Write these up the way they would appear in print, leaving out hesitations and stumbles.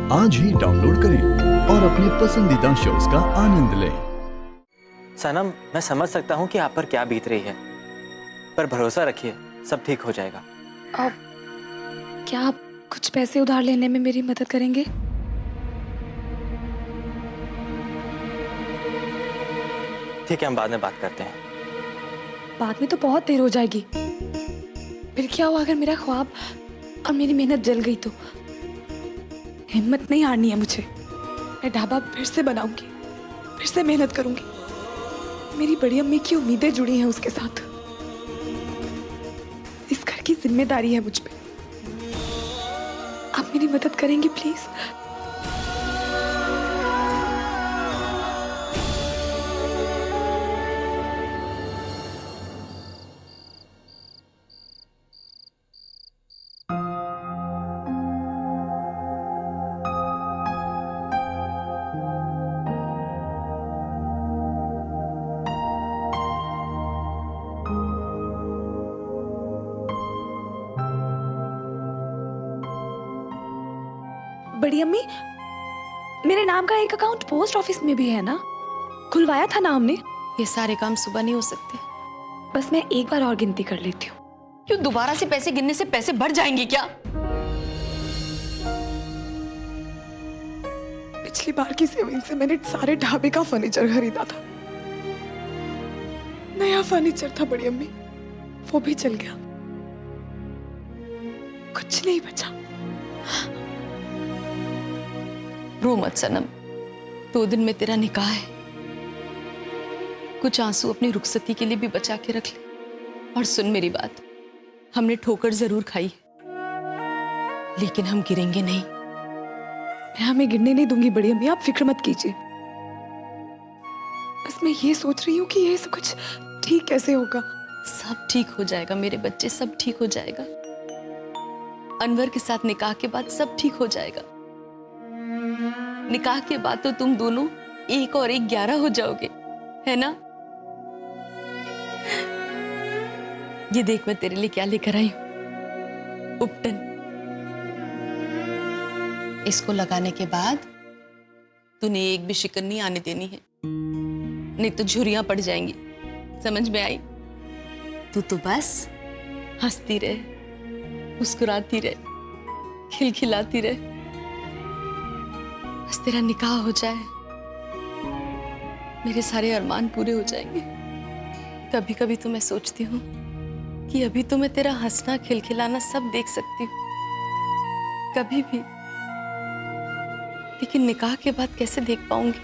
आज ही डाउनलोड करें और अपने पसंदीदा शोज का आनंद लें। सनम, मैं समझ सकता हूँ कि आप पर क्या बीत रही है, पर भरोसा रखिए, सब ठीक हो जाएगा। अब क्या आप कुछ पैसे उधार लेने में मेरी मदद करेंगे? ठीक है, हम बाद में बात करते हैं। बाद में तो बहुत देर हो जाएगी। फिर क्या हुआ अगर मेरा ख्वाब और मेरी मेहनत जल गई तो? हिम्मत नहीं हारनी है मुझे। मैं ढाबा फिर से बनाऊंगी, फिर से मेहनत करूंगी। मेरी बड़ी अम्मी की उम्मीदें जुड़ी हैं उसके साथ। इस घर की जिम्मेदारी है मुझ पे। आप मेरी मदद करेंगे प्लीज? बड़ी अम्मी, मेरे नाम का एक अकाउंट पोस्ट ऑफिस में भी है ना? खुलवाया था ना हमने। ये सारे काम सुबह नहीं हो सकते। बस मैं एक बार और गिनती कर लेती हूँ। क्यों दोबारा से पैसे गिनने से पैसे बढ़ जाएंगे क्या? पिछली बार की सेविंग से मैंने सारे ढाबे का फर्नीचर खरीदा था। नया फर्नीचर था बड़ी अम्मी, वो भी चल गया। कुछ नहीं बचा। रो मत सनम, 2 दिन में तेरा निकाह है। कुछ आंसू अपनी रुखसती के लिए भी बचा के रख ले। और सुन मेरी बात, हमने ठोकर जरूर खाई है, लेकिन हम गिरेंगे नहीं। मैं हमें गिरने नहीं दूंगी बड़ी अम्मी, आप फिक्र मत कीजिए। बस मैं ये सोच रही हूँ कि ये सब कुछ ठीक कैसे होगा। सब ठीक हो जाएगा मेरे बच्चे, सब ठीक हो जाएगा। अनवर के साथ निकाह के बाद सब ठीक हो जाएगा। निकाह के बाद तो तुम दोनों 1 और 1 11 हो जाओगे, है ना? ये देख मैं तेरे लिए क्या लेकर आई हूं, उपटन। इसको लगाने के बाद तूने एक भी शिकन नहीं आने देनी है, नहीं तो झुर्रियां पड़ जाएंगी। समझ में आई? तू तो बस हंसती रहे, मुस्कुराती रहे, खिलखिलाती रहे। बस तेरा निकाह हो जाए, मेरे सारे अरमान पूरे हो जाएंगे। कभी कभी तो मैं सोचती हूँ कि अभी तो मैं तेरा हंसना खिलखिलाना सब देख सकती हूँ, कभी भी, लेकिन निकाह के बाद कैसे देख पाऊंगी?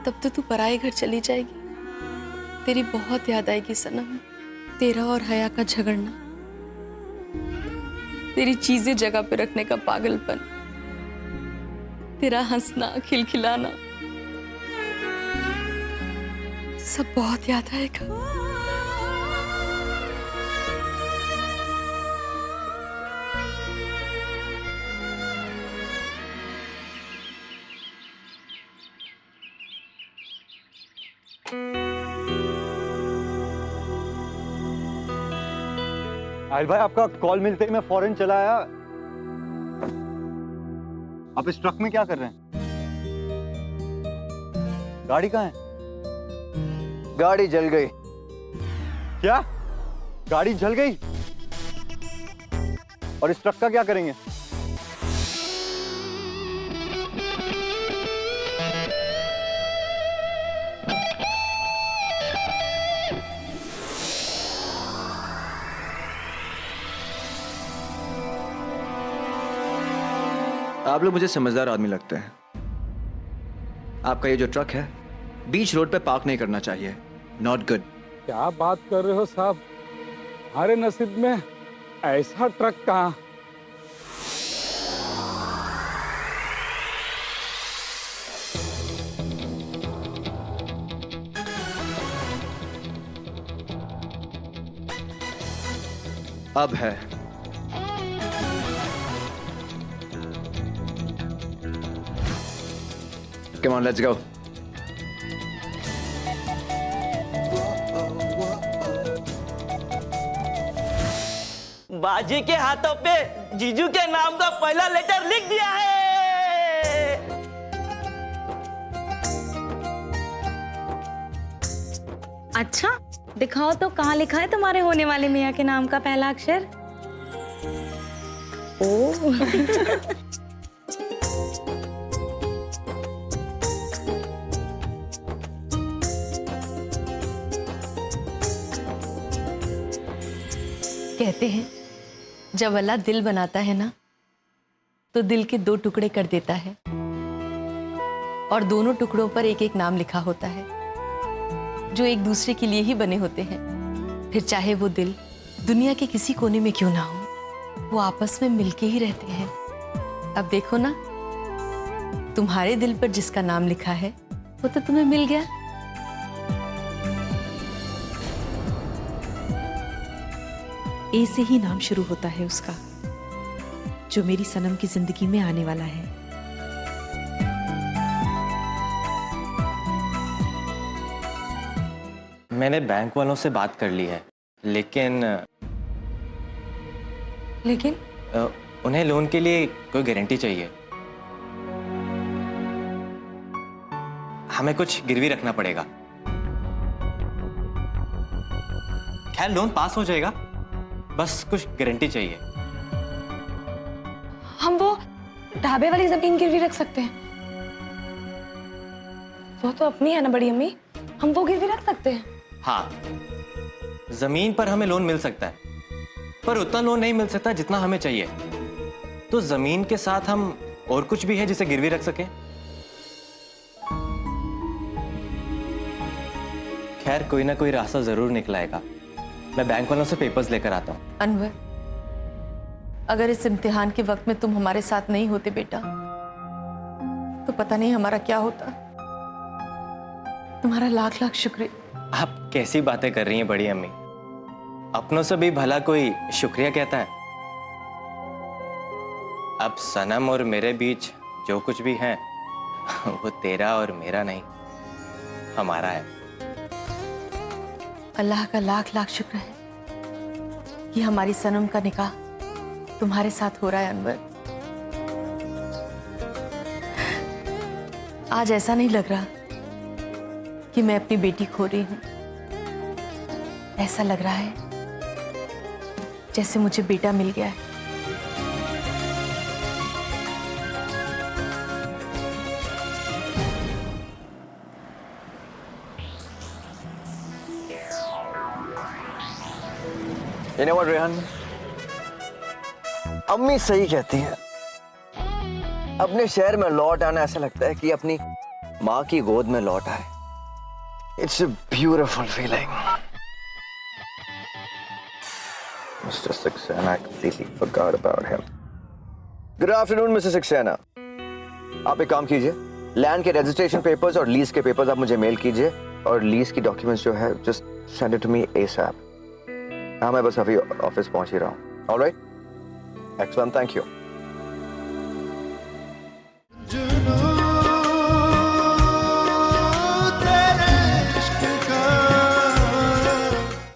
तब तो तू पराए घर चली जाएगी। तेरी बहुत याद आएगी सनम। तेरा और हया का झगड़ना, तेरी चीजें जगह पे रखने का पागलपन, तेरा हंसना खिलखिलाना, सब बहुत याद आएगा। आहिल भाई, आपका कॉल मिलते ही मैं फौरन चला आया। आप इस ट्रक में क्या कर रहे हैं? गाड़ी कहाँ है? गाड़ी जल गई। क्या? गाड़ी जल गई? और इस ट्रक का क्या करेंगे? आप लोग मुझे समझदार आदमी लगते हैं। आपका ये जो ट्रक है बीच रोड पे पार्क नहीं करना चाहिए। Not good. क्या बात कर रहे हो साहब? हमारे नसीब में ऐसा ट्रक कहाँ? अब है। Come on, let's go. बाजी के हाथों पे जीजू के नाम का पहला लेटर लिख दिया है। अच्छा, दिखाओ तो कहाँ लिखा है तुम्हारे होने वाले मियाँ के नाम का पहला अक्षर? ओ कहते हैं जब अल्लाह दिल बनाता है ना तो दिल के 2 टुकड़े कर देता है और दोनों टुकड़ों पर एक एक नाम लिखा होता है जो एक दूसरे के लिए ही बने होते हैं। फिर चाहे वो दिल दुनिया के किसी कोने में क्यों ना हो, वो आपस में मिलके ही रहते हैं। अब देखो ना, तुम्हारे दिल पर जिसका नाम लिखा है वो तो तुम्हें मिल गया। ए से ही नाम शुरू होता है उसका, जो मेरी सनम की जिंदगी में आने वाला है। मैंने बैंक वालों से बात कर ली है, लेकिन उन्हें लोन के लिए कोई गारंटी चाहिए। हमें कुछ गिरवी रखना पड़ेगा। खैर लोन पास हो जाएगा, बस कुछ गारंटी चाहिए। हम वो ढाबे वाली जमीन गिरवी रख सकते हैं। वो तो अपनी है ना बड़ी अम्मी, हम वो गिरवी रख सकते हैं। हाँ, जमीन पर हमें लोन मिल सकता है, पर उतना लोन नहीं मिल सकता जितना हमें चाहिए। तो जमीन के साथ हम और कुछ भी है जिसे गिरवी रख सके। खैर कोई ना कोई रास्ता जरूर निकलाएगा। मैं बैंक वालों से पेपर्स लेकर आता हूँ। अनवर, अगर इस इम्तिहान के वक्त में तुम हमारे साथ नहीं होते बेटा, तो पता नहीं हमारा क्या होता। तुम्हारा लाख लाख शुक्रिया। आप कैसी बातें कर रही हैं बड़ी अम्मी? अपनों से भी भला कोई शुक्रिया कहता है? अब सनम और मेरे बीच जो कुछ भी है वो तेरा और मेरा नहीं, हमारा है। अल्लाह का लाख लाख शुक्र है कि हमारी सनम का निकाह तुम्हारे साथ हो रहा है। अनवर, आज ऐसा नहीं लग रहा कि मैं अपनी बेटी खो रही हूं। ऐसा लग रहा है जैसे मुझे बेटा मिल गया है। You know what, Rehan? अम्मी सही कहती है। अपने शहर में लौट आना ऐसा लगता है कि अपनी माँ की गोद में लौट आए। It's a beautiful feeling. Mr. Saxena, I completely forgot about him. Good afternoon, Mr. Saxena. आप एक काम कीजिए, लैंड के रजिस्ट्रेशन पेपर्स और लीज के पेपर्स आप मुझे मेल कीजिए, और लीज की डॉक्यूमेंट्स जो है just send it to me ASAP. हाँ, मैं बस अभी ऑफिस पहुंच ही रहा हूँ। All right? Excellent, thank you.